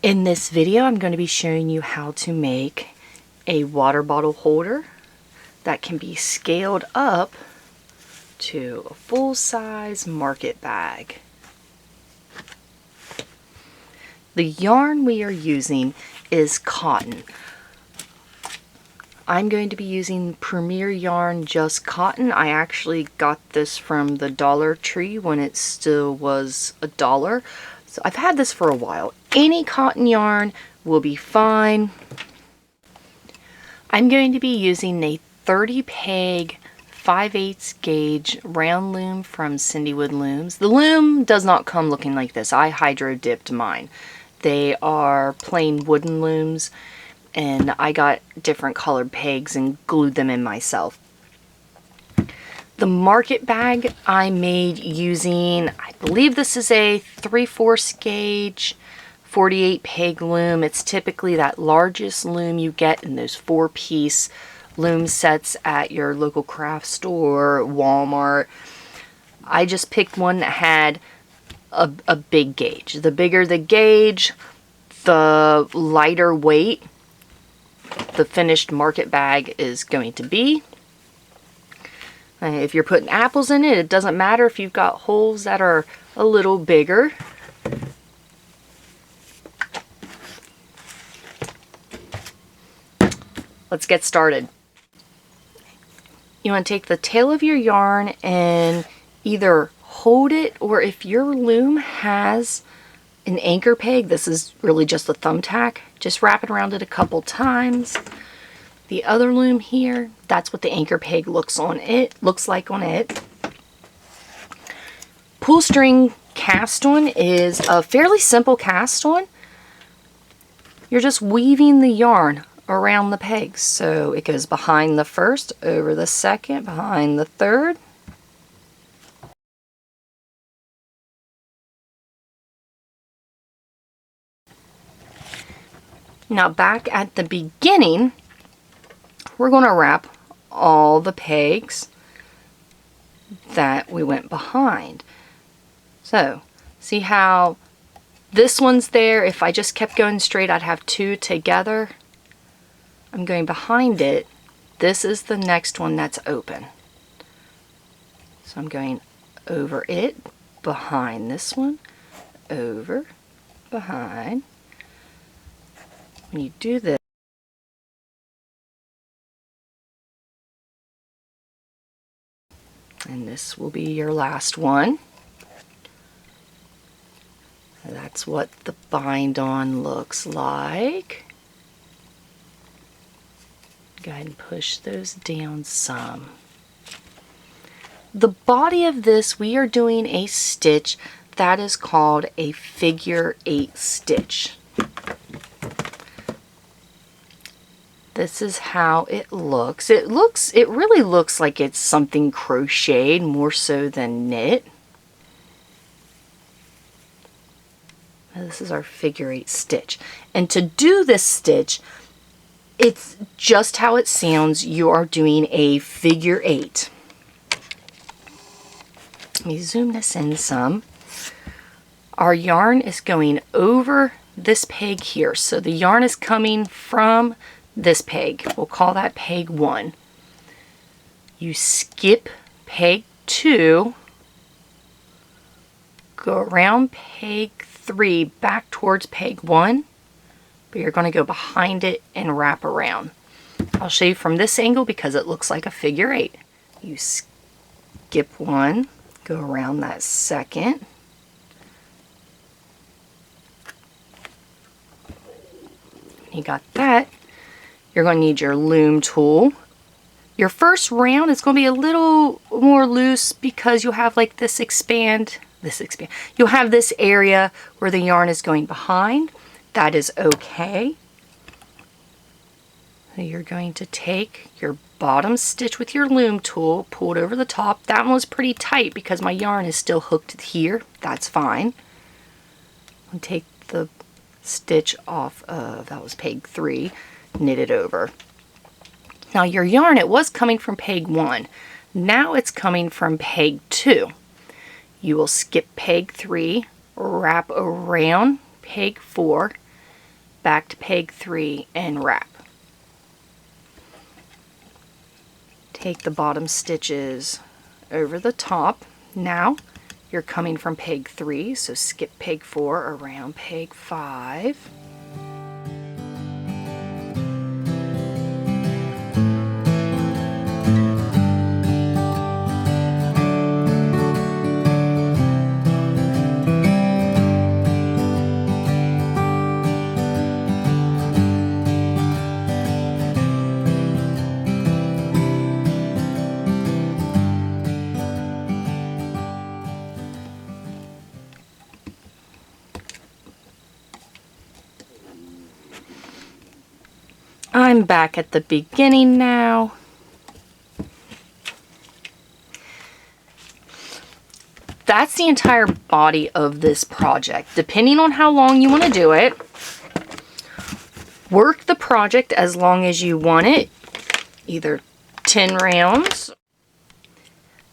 In this video, I'm going to be showing you how to make a water bottle holder that can be scaled up to a full-size market bag. The yarn we are using is cotton. I'm going to be using Premier Yarn Just Cotton. I actually got this from the Dollar Tree when it still was $1. So I've had this for a while. Any cotton yarn will be fine. I'm going to be using a 30 peg 5/8 gauge round loom from Cindywood Looms. The loom does not come looking like this. I hydro dipped mine. They are plain wooden looms, and I got different colored pegs and glued them in myself. The market bag I made using, I believe this is a 3/4 gauge 48 peg loom. It's typically that largest loom you get in those 4-piece loom sets at your local craft store, Walmart. I just picked one that had a big gauge. The bigger the gauge, the lighter weight the finished market bag is going to be. If you're putting apples in it, it doesn't matter if you've got holes that are a little bigger. Let's get started. You want to take the tail of your yarn and either hold it, or if your loom has an anchor peg, this is really just a thumbtack, just wrap it around it a couple times. The other loom here, that's what the anchor peg looks like on it. Pull string cast on is a fairly simple cast on. You're just weaving the yarn around the pegs. So it goes behind the first, over the second, behind the third. Now back at the beginning, we're going to wrap all the pegs that we went behind. So see how this one's there? If I just kept going straight, I'd have two together. I'm going behind it. This is the next one that's open. So I'm going over it, behind this one, over, behind. When you do this, and this will be your last one. That's what the bind on looks like. Go ahead and push those down some. The body of this, we are doing a stitch that is called a figure 8 stitch. This is how it looks. It really looks like it's something crocheted more so than knit. Now this is our figure 8 stitch. And to do this stitch, it's just how it sounds. You are doing a figure 8. Let me zoom this in some. Our yarn is going over this peg here. So the yarn is coming from this peg. We'll call that peg 1. You skip peg 2, go around peg 3 back towards peg 1, but you're going to go behind it and wrap around. I'll show you from this angle because it looks like a figure 8. You skip 1, go around that second, you got that. You're going to need your loom tool. Your first round is going to be a little more loose because you'll have like this expand. You'll have this area where the yarn is going behind. That is okay. So you're going to take your bottom stitch with your loom tool, pull it over the top. That one was pretty tight because my yarn is still hooked here. That's fine. And take the stitch off of, that was peg 3. Knit it over. Now your yarn, it was coming from peg 1. Now it's coming from peg 2. You will skip peg 3, wrap around peg 4, back to peg 3 and wrap. Take the bottom stitches over the top. Now you're coming from peg 3, so skip peg 4 around peg 5. I'm back at the beginning now. That's the entire body of this project. Depending on how long you want to do it, work the project as long as you want it, either 10 rounds.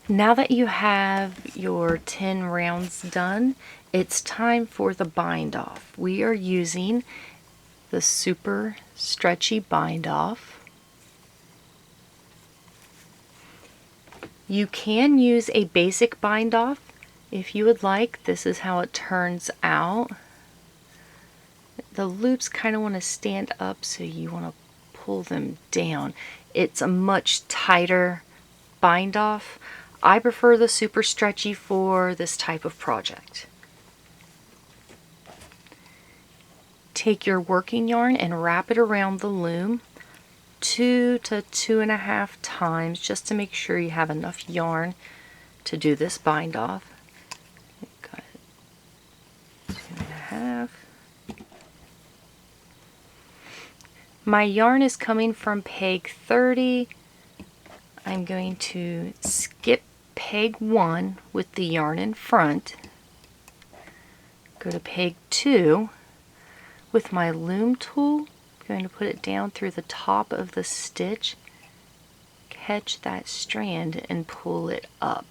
Now that you have your 10 rounds done, it's time for the bind off. We are using the Super Stretchy Bind Off. You can use a basic bind off if you would like. This is how it turns out. The loops kind of want to stand up, so you want to pull them down. It's a much tighter bind off. I prefer the Super Stretchy for this type of project. Take your working yarn and wrap it around the loom 2 to 2.5 times, just to make sure you have enough yarn to do this bind off. Got it. 2.5. My yarn is coming from peg 30. I'm going to skip peg 1 with the yarn in front. Go to peg 2. With my loom tool, I'm going to put it down through the top of the stitch, catch that strand and pull it up.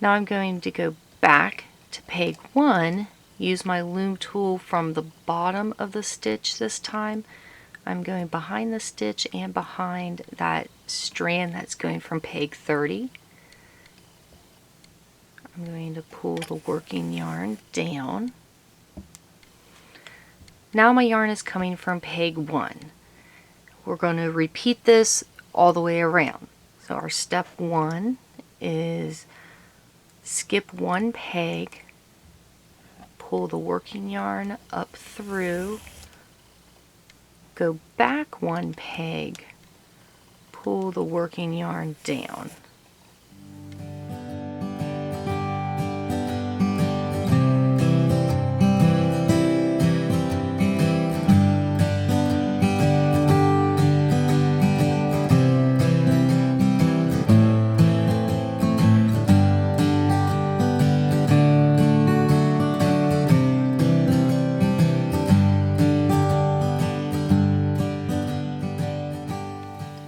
Now I'm going to go back to peg 1, use my loom tool from the bottom of the stitch this time. I'm going behind the stitch and behind that strand that's going from peg 30. I'm going to pull the working yarn down. Now my yarn is coming from peg 1. We're going to repeat this all the way around. So our step 1 is skip 1 peg, pull the working yarn up through, go back 1 peg, pull the working yarn down.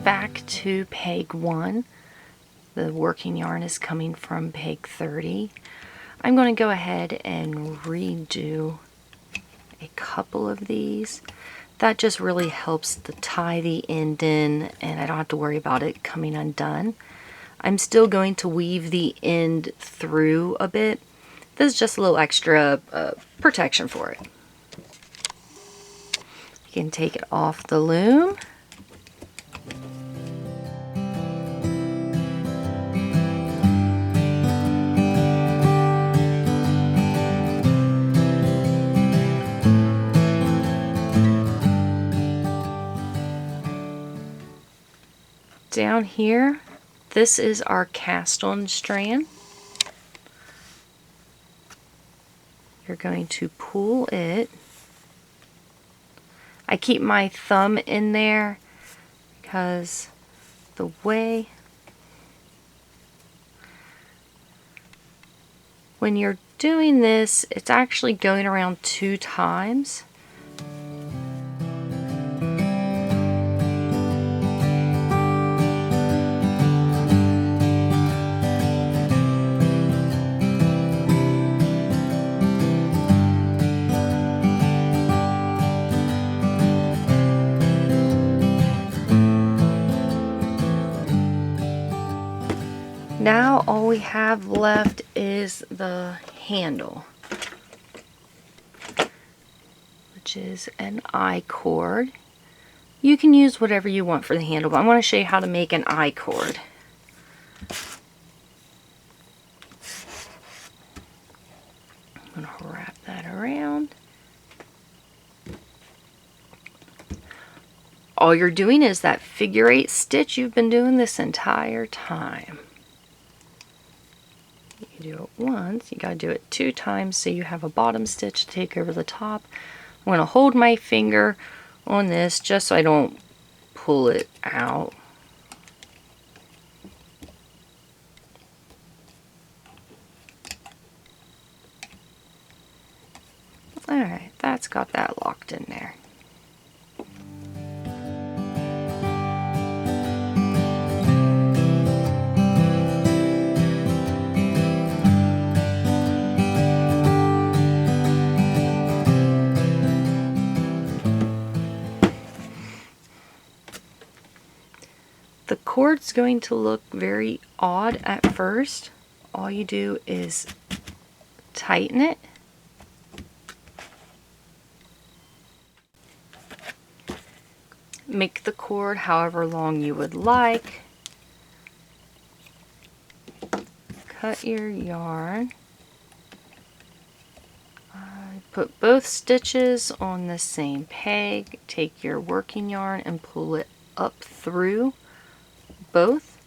Back to peg 1. The working yarn is coming from peg 30. I'm going to go ahead and redo a couple of these. That just really helps to tie the end in, and I don't have to worry about it coming undone. I'm still going to weave the end through a bit. This is just a little extra protection for it. You can take it off the loom. Down here, this is our cast on strand. You're going to pull it. I keep my thumb in there because the way when you're doing this, it's actually going around 2 times. Now all we have left is the handle, which is an I cord. You can use whatever you want for the handle, but I want to show you how to make an I cord. I'm going to wrap that around. All you're doing is that figure 8 stitch you've been doing this entire time. You do it once, you got to do it 2 times so you have a bottom stitch to take over the top. I'm going to hold my finger on this just so I don't pull it out. Alright, that's got that locked in there. The cord's going to look very odd at first. All you do is tighten it. Make the cord however long you would like. Cut your yarn. Put both stitches on the same peg. Take your working yarn and pull it up through both.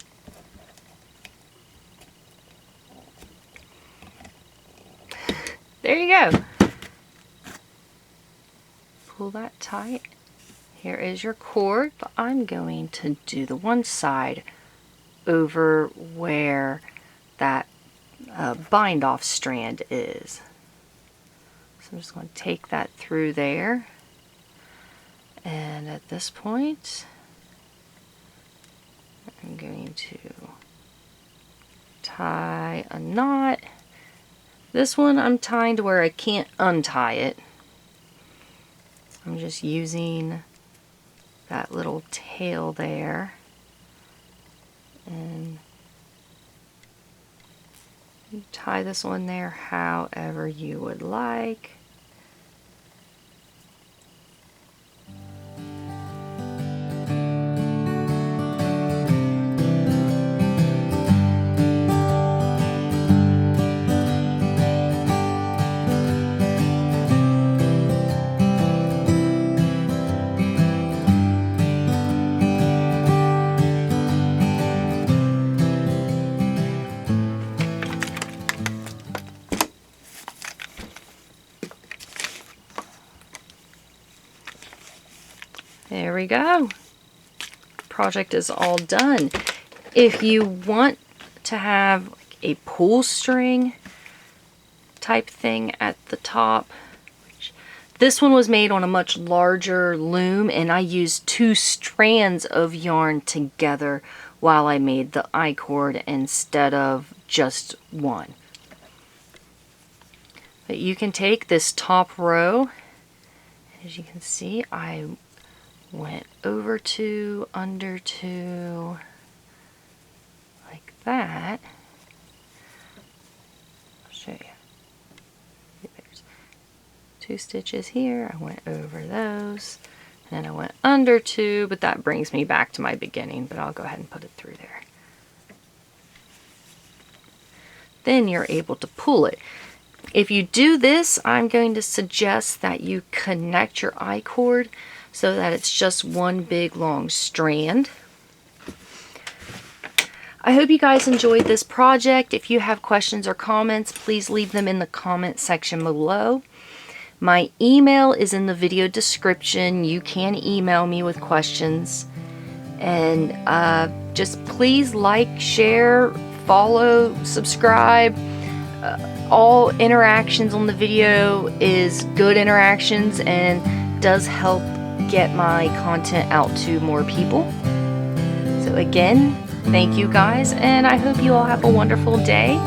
There you go. Pull that tight. Here is your cord, but I'm going to do the one side over where that bind off strand is. So I'm just going to take that through there, and at this point I'm going to tie a knot. This one I'm tying to where I can't untie it. I'm just using that little tail there, and you tie this one there however you would like. There we go. Project is all done. If you want to have a pull string type thing at the top, this one was made on a much larger loom, and I used 2 strands of yarn together while I made the I cord instead of just one. But you can take this top row, as you can see, I went over 2, under 2, like that. I'll show you. There's 2 stitches here. I went over those, and then I went under 2, but that brings me back to my beginning, but I'll go ahead and put it through there. Then you're able to pull it. If you do this, I'm going to suggest that you connect your I cord so that it's just one big long strand. I hope you guys enjoyed this project. If you have questions or comments, please leave them in the comment section below. My email is in the video description. You can email me with questions. And just please like, share, follow, subscribe. All interactions on the video is good interactions and does help get my content out to more people. So again, thank you guys, and I hope you all have a wonderful day.